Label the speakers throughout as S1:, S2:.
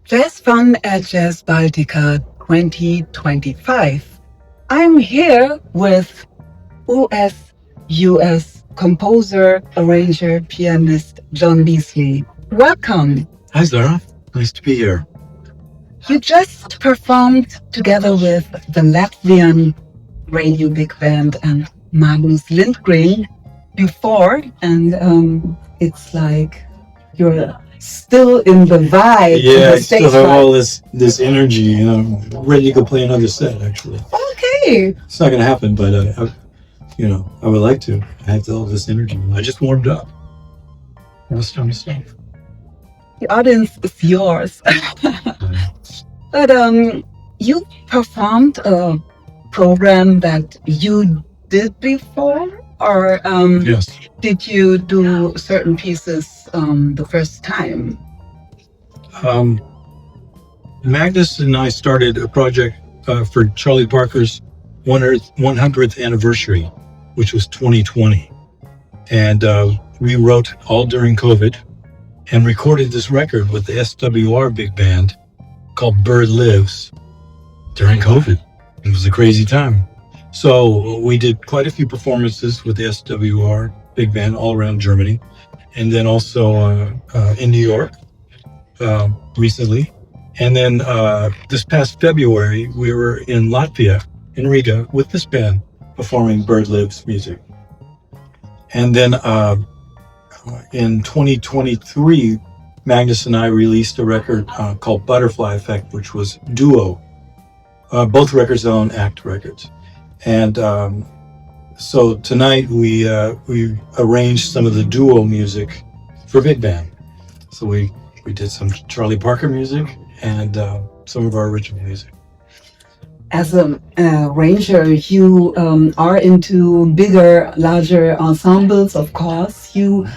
S1: Jazz Fun at JazzBaltica 2025. I'm here with US composer, arranger, pianist John Beasley. Welcome.
S2: Hi, Zara. Nice to be here.
S1: You just performed together with the Latvian Radio Big Band and Magnus Lindgren before, and it's like you're still in the vibe.
S2: Yeah, I still have all this energy, ready to go play another set, actually.
S1: Okay.
S2: It's not going to happen, but, I would like to. I have all this energy. I just warmed up. Now it's time to start.
S1: The audience is yours. But you performed a program that you did before? Or
S2: yes.
S1: Did you do certain pieces the first time?
S2: Magnus and I started a project for Charlie Parker's 100th anniversary, which was 2020. And we wrote all during COVID and recorded this record with the SWR Big Band called Bird Lives during COVID. It was a crazy time. So we did quite a few performances with the SWR Big Band all around Germany, and then also in New York recently. And then this past February, we were in Latvia, in Riga, with this band performing Bird Lives music. And then in 2023, Magnus and I released a record called Butterfly Effect, which was duo. Both records on Act Records. And so tonight we arranged some of the duo music for Big Band. So we did some Charlie Parker music and some of our original music.
S1: As an arranger, you are into bigger, larger ensembles, of course. You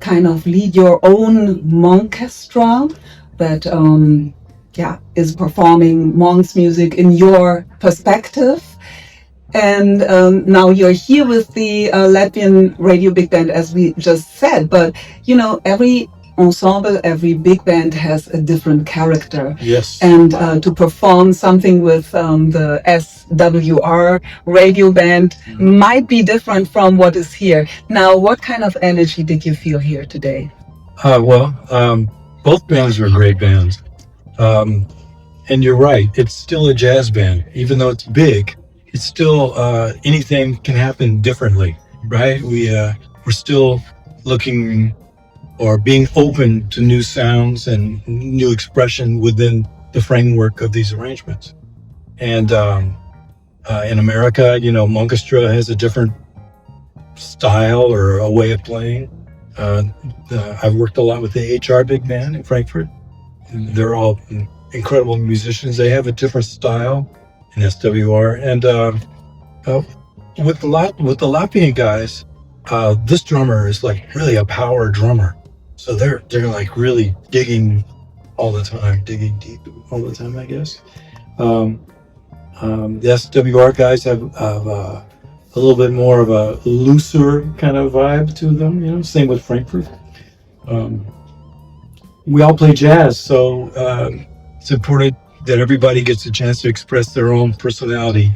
S1: kind of lead your own monkestra that is performing Monk's music in your perspective. And now you're here with the Latvian Radio Big Band, as we just said. But, every ensemble, every big band has a different character.
S2: Yes.
S1: And to perform something with the SWR Radio Band might be different from what is here. Now, what kind of energy did you feel here today?
S2: Both bands were great bands. And you're right, it's still a jazz band. Even though it's big, it's still anything can happen differently, right? We're still looking or being open to new sounds and new expression within the framework of these arrangements. And in America, Monkestra has a different style or a way of playing. I've worked a lot with the HR Big Band in Frankfurt. They're all incredible musicians. They have a different style in SWR. And with the Latvian guys, this drummer is like really a power drummer. So they're like really digging all the time, digging deep all the time, I guess. The SWR guys have a little bit more of a looser kind of vibe to them, same with Frankfurt. We all play jazz, so it's important that everybody gets a chance to express their own personality,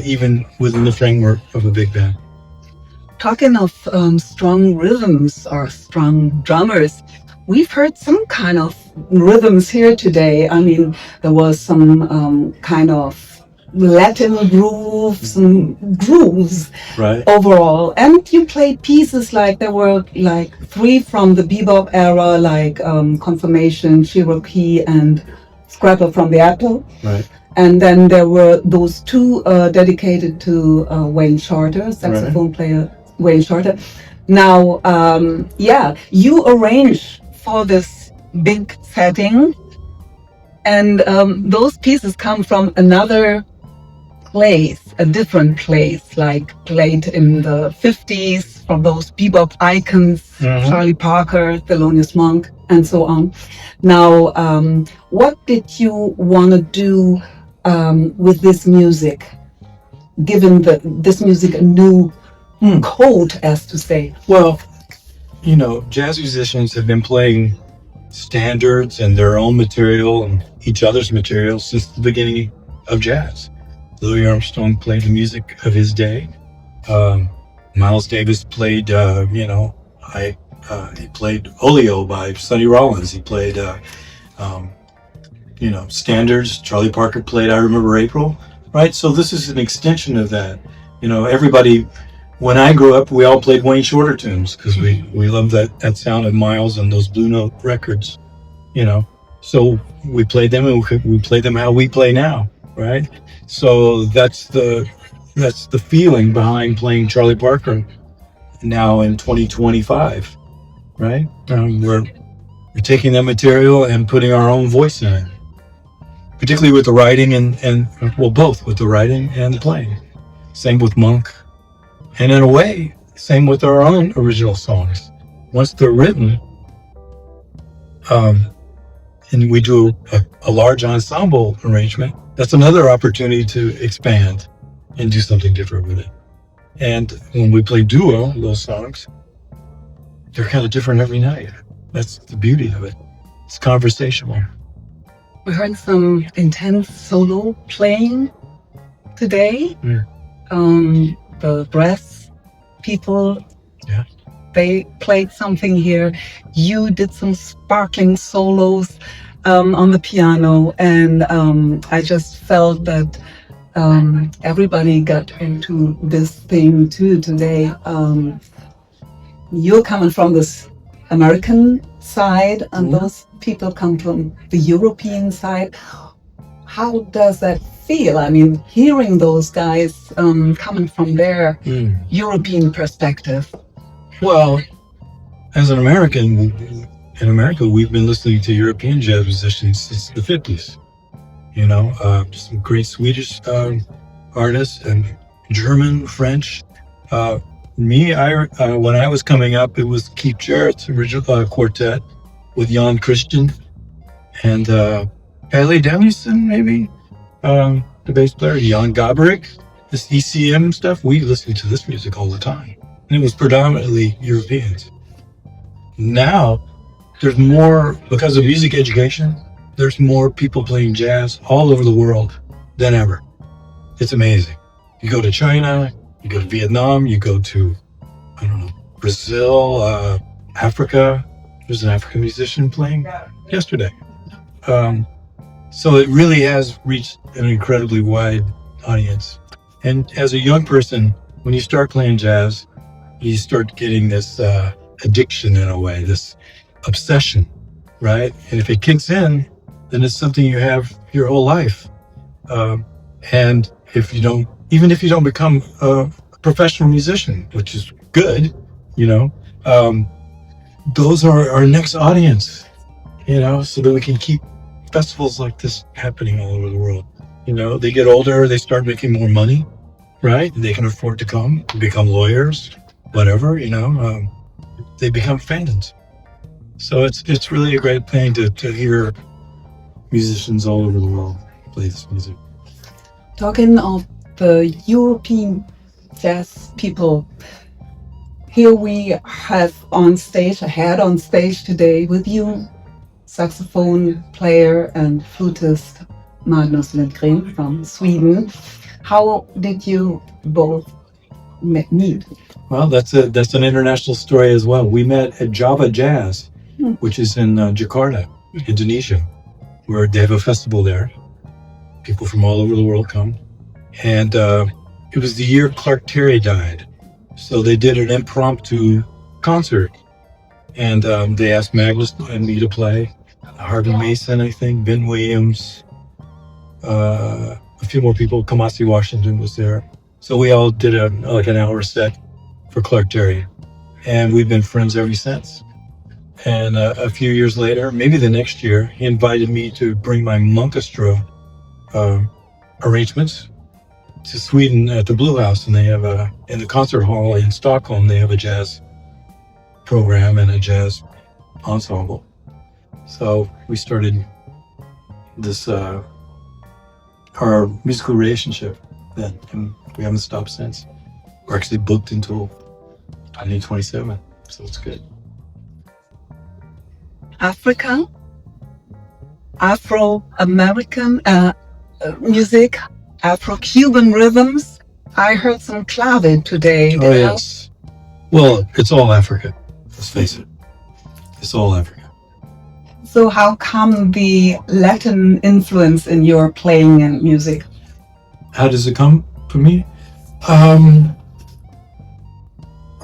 S2: even within the framework of a big band.
S1: Talking of strong rhythms or strong drummers, we've heard some kind of rhythms here today. I mean, there was some kind of Latin grooves, some grooves
S2: right.
S1: Overall. And you played pieces like there were like 3 from the bebop era, like Confirmation, Cherokee, and Scrapper from the Apple.
S2: Right.
S1: And then there were those 2 dedicated to Wayne Shorter, saxophone player Wayne Shorter. Now, you arrange for this big setting, and those pieces come from another place, a different place, like played in the 50s from those bebop icons, Charlie Parker, Thelonious Monk, and so on. Now, what did you want to do with this music, given this music a new code, as to say?
S2: Well, jazz musicians have been playing standards and their own material and each other's material since the beginning of jazz. Louis Armstrong played the music of his day. Miles Davis played, he played Oleo by Sonny Rollins. He played, standards. Charlie Parker played I Remember April, right? So this is an extension of that. Everybody, when I grew up, we all played Wayne Shorter tunes because we loved that sound of Miles and those Blue Note records, So we played them and we played them how we play now, right? So that's the feeling behind playing Charlie Parker now in 2025, right? We're taking that material and putting our own voice in it, particularly with the writing and both with the writing and the playing. Same with Monk, and in a way, same with our own original songs. Once they're written, and we do a large ensemble arrangement, that's another opportunity to expand and do something different with it. And when we play duo, those songs, they're kind of different every night. That's the beauty of it. It's conversational.
S1: We heard some intense solo playing today. The brass people, they played something here. You did some sparkling solos on the piano, and I just felt that everybody got into this thing too today. You're coming from this American side, and those people come from the European side. How does that feel? I mean, hearing those guys coming from their European perspective.
S2: Well, as an American, in America, we've been listening to European jazz musicians since the 50s. Some great Swedish artists and German, French. When I was coming up, it was Keith Jarrett's original quartet with Jan Christian and Pelle Danielson, maybe, the bass player, Jan Gabrick, this ECM stuff. We listened to this music all the time, and it was predominantly Europeans. Now, there's more, because of music education, there's more people playing jazz all over the world than ever. It's amazing. You go to China, you go to Vietnam, you go to, Brazil, Africa. There's an African musician playing yesterday. So it really has reached an incredibly wide audience. And as a young person, when you start playing jazz, you start getting this addiction in a way, this obsession, right? And if it kicks in, then it's something you have your whole life. And even if you don't become a professional musician, which is good, those are our next audience, so that we can keep festivals like this happening all over the world. They get older, they start making more money, right? They can afford to come, become lawyers, whatever, they become fans. So it's really a great thing to hear musicians all over the world play this music.
S1: Talking of the European jazz people, here we had on stage today with you, saxophone player and flutist Magnus Lindgren from Sweden. How did you both meet?
S2: Well, that's an international story as well. We met at Java Jazz, which is in Jakarta, Indonesia, where they have a festival there. People from all over the world come. And it was the year Clark Terry died. So they did an impromptu concert. And they asked Magnus and me to play. Harvey Mason, I think, Ben Williams, a few more people. Kamasi Washington was there. So we all did an hour set for Clark Terry. And we've been friends ever since. And a few years later, maybe the next year, he invited me to bring my Monkestra arrangements to Sweden at the Blue House. And they have in the concert hall in Stockholm, they have a jazz program and a jazz ensemble. So we started this, our musical relationship then, and we haven't stopped since. We're actually booked until 2027, so it's good.
S1: African, Afro-American music, Afro-Cuban rhythms. I heard some clave today.
S2: Oh, yes. Well, it's all Africa. Let's face it. It's all Africa.
S1: So how come the Latin influence in your playing and music?
S2: How does it come for me?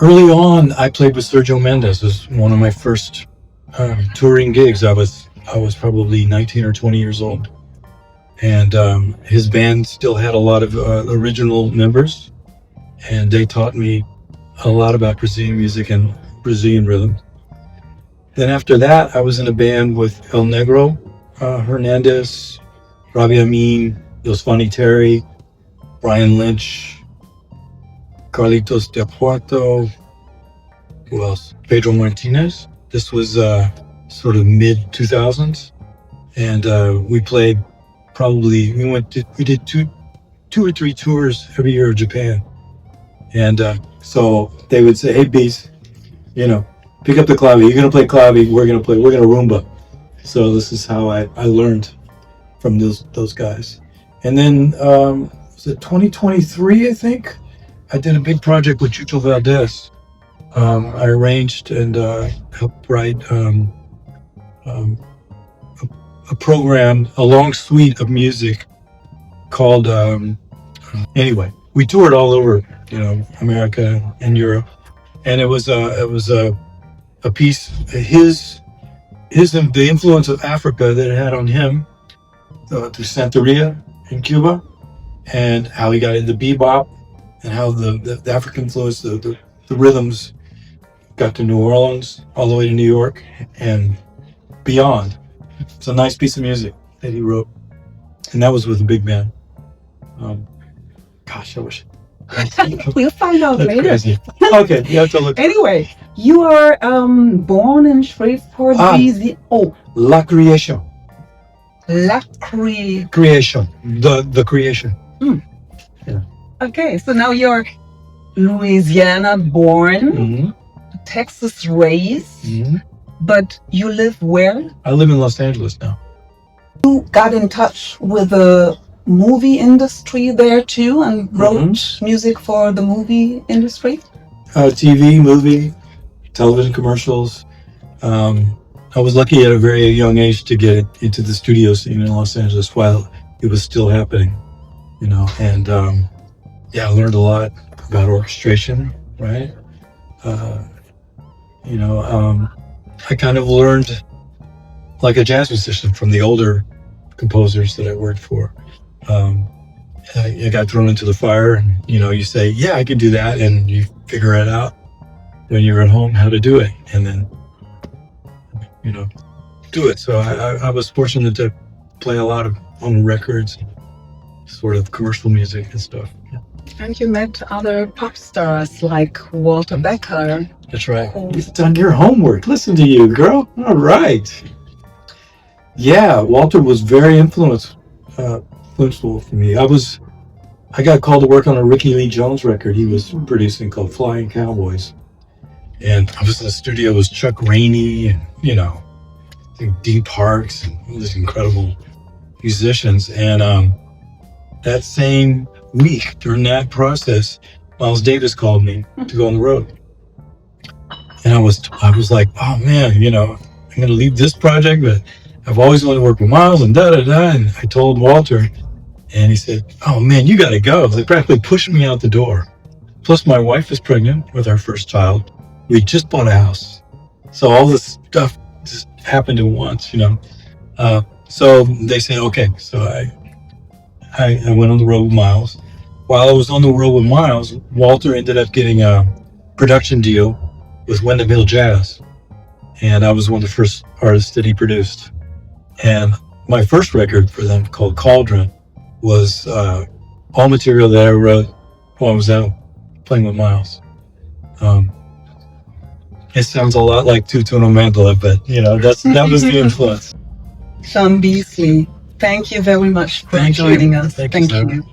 S2: Early on, I played with Sergio Mendes. It was one of my first touring gigs. I was probably 19 or 20 years old. And his band still had a lot of original members. And they taught me a lot about Brazilian music and Brazilian rhythm. Then after that, I was in a band with El Negro, Hernandez, Rabi Amin, Yosvani Terry, Brian Lynch, Carlitos de Puerto, who else? Pedro Martinez. This was sort of mid 2000s, and we played. Probably we did two or three tours every year of Japan, and so they would say, "Hey, Bees, pick up the clave. You're gonna play clave. We're gonna rumba." So this is how I learned from those guys. And then was it 2023? I think I did a big project with Chucho Valdez. I arranged and helped write a program, a long suite of music called. Anyway, we toured all over, America and Europe, and it was a piece. The influence of Africa that it had on him through Santeria in Cuba, and how he got into bebop, and how the African influence, the rhythms, got to New Orleans, all the way to New York, and beyond. It's a nice piece of music that he wrote, and that was with a big band. Gosh, I wish.
S1: We'll find out later.
S2: Crazy. Okay, you have to look.
S1: Anyway, you are born in Shreveport, BC. Oh,
S2: La Creation.
S1: Creation.
S2: The creation. Yeah.
S1: Okay, so now you're Louisiana born, Texas raised, but you live where?
S2: I live in Los Angeles now.
S1: You got in touch with the movie industry there too, and wrote music for the movie industry?
S2: TV, movie, television commercials. I was lucky at a very young age to get into the studio scene in Los Angeles while it was still happening, and I learned a lot about orchestration, right? I kind of learned like a jazz musician from the older composers that I worked for. I got thrown into the fire, and you say, yeah, I can do that, and you figure it out when you're at home how to do it, and then do it. So I was fortunate to play a lot on records, sort of commercial music and stuff. Yeah.
S1: And you met other pop stars like Walter Becker.
S2: That's right. You've done your homework. Listen to you, girl. All right. Yeah, Walter was very influential for me. I got called to work on a Ricky Lee Jones record he was producing called Flying Cowboys. And I was in the studio with Chuck Rainey and, I think Dean Parks and all these incredible musicians. And that same week, during that process, Miles Davis called me to go on the road. And I was like, oh man, I'm going to leave this project, but I've always wanted to work with Miles and da-da-da. And I told Walter, and he said, oh man, you got to go. They practically pushed me out the door. Plus my wife is pregnant with our first child. We just bought a house. So all this stuff just happened at once, So they said, okay. So I went on the road with Miles. While I was on the road with Miles, Walter ended up getting a production deal with Wyndham Hill Jazz. And I was one of the first artists that he produced. And my first record for them, called Cauldron, was all material that I wrote while I was out playing with Miles. It sounds a lot like Two-Tone Mandala, but that was the influence.
S1: John Beasley, thank you very much for joining us. Thank you.